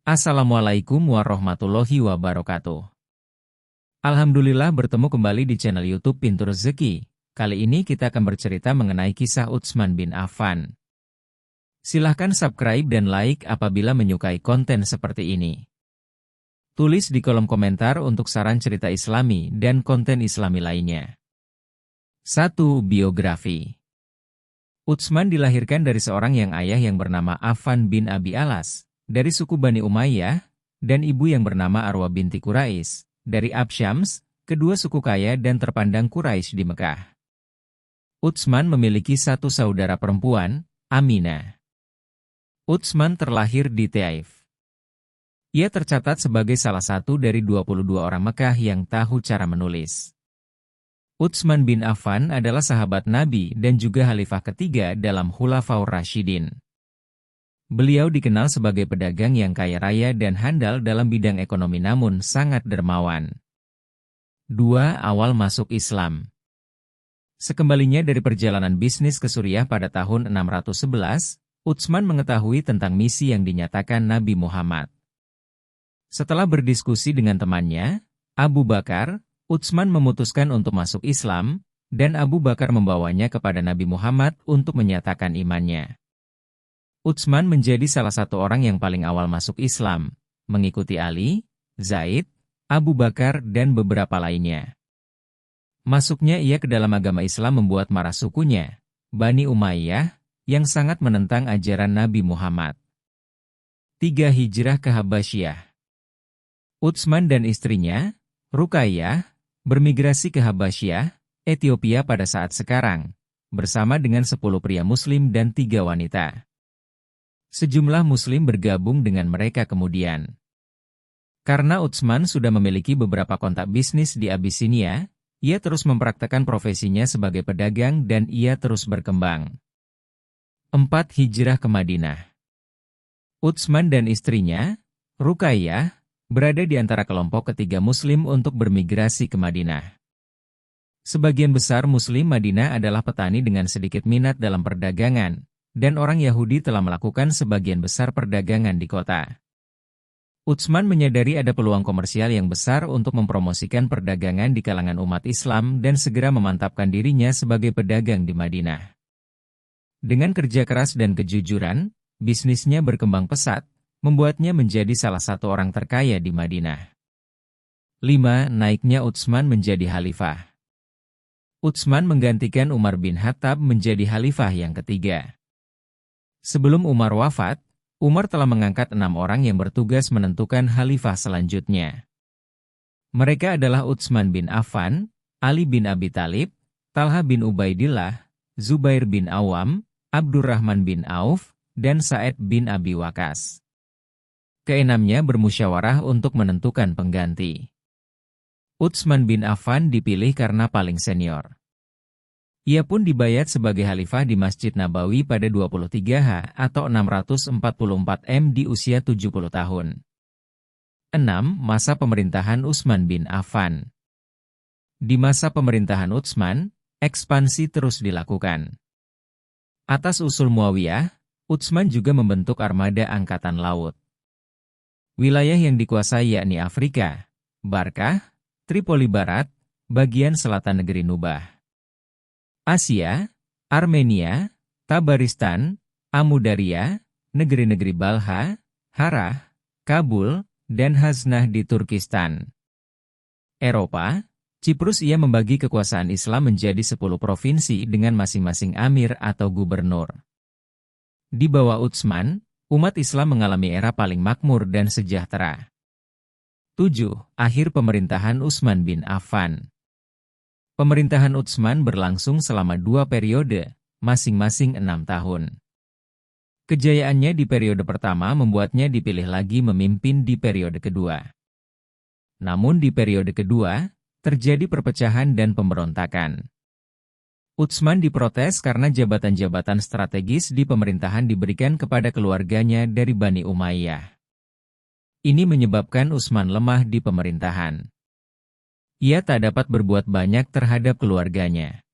Assalamualaikum warahmatullahi wabarakatuh. Alhamdulillah bertemu kembali di channel YouTube Pintu Rezeki. Kali ini kita akan bercerita mengenai kisah Utsman bin Affan. Silahkan subscribe dan like apabila menyukai konten seperti ini. Tulis di kolom komentar untuk saran cerita Islami dan konten Islami lainnya. 1. Biografi. Utsman dilahirkan dari seorang yang ayah yang bernama Affan bin Abi Alas, dari suku Bani Umayyah, dan ibu yang bernama Arwa binti Quraisy, dari Absyams, kedua suku kaya dan terpandang Quraisy di Mekah. Utsman memiliki satu saudara perempuan, Aminah. Utsman terlahir di Taif. Ia tercatat sebagai salah satu dari 22 orang Mekah yang tahu cara menulis. Utsman bin Affan adalah sahabat Nabi dan juga khalifah ketiga dalam Khulafaur Rasyidin. Beliau dikenal sebagai pedagang yang kaya raya dan handal dalam bidang ekonomi namun sangat dermawan. 2. Awal masuk Islam. Sekembalinya dari perjalanan bisnis ke Suriah pada tahun 611, Utsman mengetahui tentang misi yang dinyatakan Nabi Muhammad. Setelah berdiskusi dengan temannya, Abu Bakar, Utsman memutuskan untuk masuk Islam, dan Abu Bakar membawanya kepada Nabi Muhammad untuk menyatakan imannya. Utsman menjadi salah satu orang yang paling awal masuk Islam, mengikuti Ali, Zaid, Abu Bakar dan beberapa lainnya. Masuknya ia ke dalam agama Islam membuat marah sukunya, Bani Umayyah, yang sangat menentang ajaran Nabi Muhammad. 3. Hijrah ke Habasyah. Utsman dan istrinya, Ruqayyah, bermigrasi ke Habasyah, Ethiopia pada saat sekarang, bersama dengan 10 pria muslim dan 3 wanita. Sejumlah muslim bergabung dengan mereka kemudian. Karena Utsman sudah memiliki beberapa kontak bisnis di Abyssinia, ia terus mempraktekkan profesinya sebagai pedagang dan ia terus berkembang. 4. Hijrah ke Madinah. Utsman dan istrinya, Ruqayyah, berada di antara kelompok ketiga muslim untuk bermigrasi ke Madinah. Sebagian besar muslim Madinah adalah petani dengan sedikit minat dalam perdagangan, dan orang Yahudi telah melakukan sebagian besar perdagangan di kota. Utsman menyadari ada peluang komersial yang besar untuk mempromosikan perdagangan di kalangan umat Islam dan segera memantapkan dirinya sebagai pedagang di Madinah. Dengan kerja keras dan kejujuran, bisnisnya berkembang pesat, membuatnya menjadi salah satu orang terkaya di Madinah. 5. Naiknya Utsman menjadi khalifah. Utsman menggantikan Umar bin Khattab menjadi khalifah yang ketiga. Sebelum Umar wafat, Umar telah mengangkat 6 orang yang bertugas menentukan khalifah selanjutnya. Mereka adalah Utsman bin Affan, Ali bin Abi Thalib, Talha bin Ubaidillah, Zubair bin Awam, Abdurrahman bin Auf, dan Sa'id bin Abi Waqqas. Keenamnya bermusyawarah untuk menentukan pengganti. Utsman bin Affan dipilih karena paling senior. Ia pun dibayat sebagai khalifah di Masjid Nabawi pada 23H atau 644 M di usia 70 tahun. 6. Masa pemerintahan Utsman bin Affan. Di masa pemerintahan Utsman, ekspansi terus dilakukan. Atas usul Muawiyah, Utsman juga membentuk armada angkatan laut. Wilayah yang dikuasai yakni Afrika, Barkah, Tripoli Barat, bagian selatan negeri Nubah. Asia, Armenia, Tabaristan, Amudarya, negeri-negeri Balha, Harah, Kabul, dan Haznah di Turkistan. Eropa, Ciprus ia membagi kekuasaan Islam menjadi 10 provinsi dengan masing-masing amir atau gubernur. Di bawah Utsman, umat Islam mengalami era paling makmur dan sejahtera. 7. Akhir pemerintahan Utsman bin Affan. Pemerintahan Utsman berlangsung selama 2 periode, masing-masing 6 tahun. Kejayaannya di periode pertama membuatnya dipilih lagi memimpin di periode kedua. Namun di periode kedua, terjadi perpecahan dan pemberontakan. Utsman diprotes karena jabatan-jabatan strategis di pemerintahan diberikan kepada keluarganya dari Bani Umayyah. Ini menyebabkan Utsman lemah di pemerintahan. Ia tak dapat berbuat banyak terhadap keluarganya.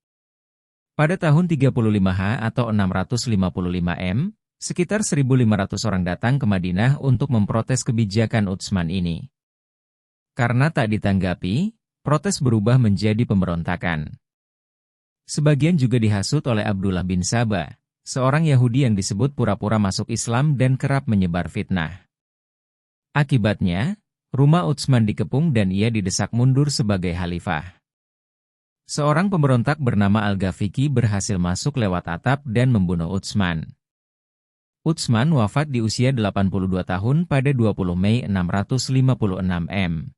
Pada tahun 35H atau 655 M, Sekitar 1.500 orang datang ke Madinah untuk memprotes kebijakan Utsman ini. Karena tak ditanggapi, protes berubah menjadi pemberontakan. Sebagian juga dihasut oleh Abdullah bin Sabah, seorang Yahudi yang disebut pura-pura masuk Islam dan kerap menyebar fitnah. Akibatnya, rumah Utsman dikepung dan ia didesak mundur sebagai khalifah. Seorang pemberontak bernama Al-Ghafiqi berhasil masuk lewat atap dan membunuh Utsman. Utsman wafat di usia 82 tahun pada 20 Mei 656 M.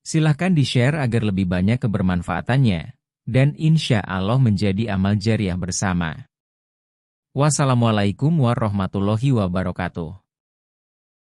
Silahkan di-share agar lebih banyak kebermanfaatannya, dan insya Allah menjadi amal jariah bersama. Wassalamualaikum warahmatullahi wabarakatuh.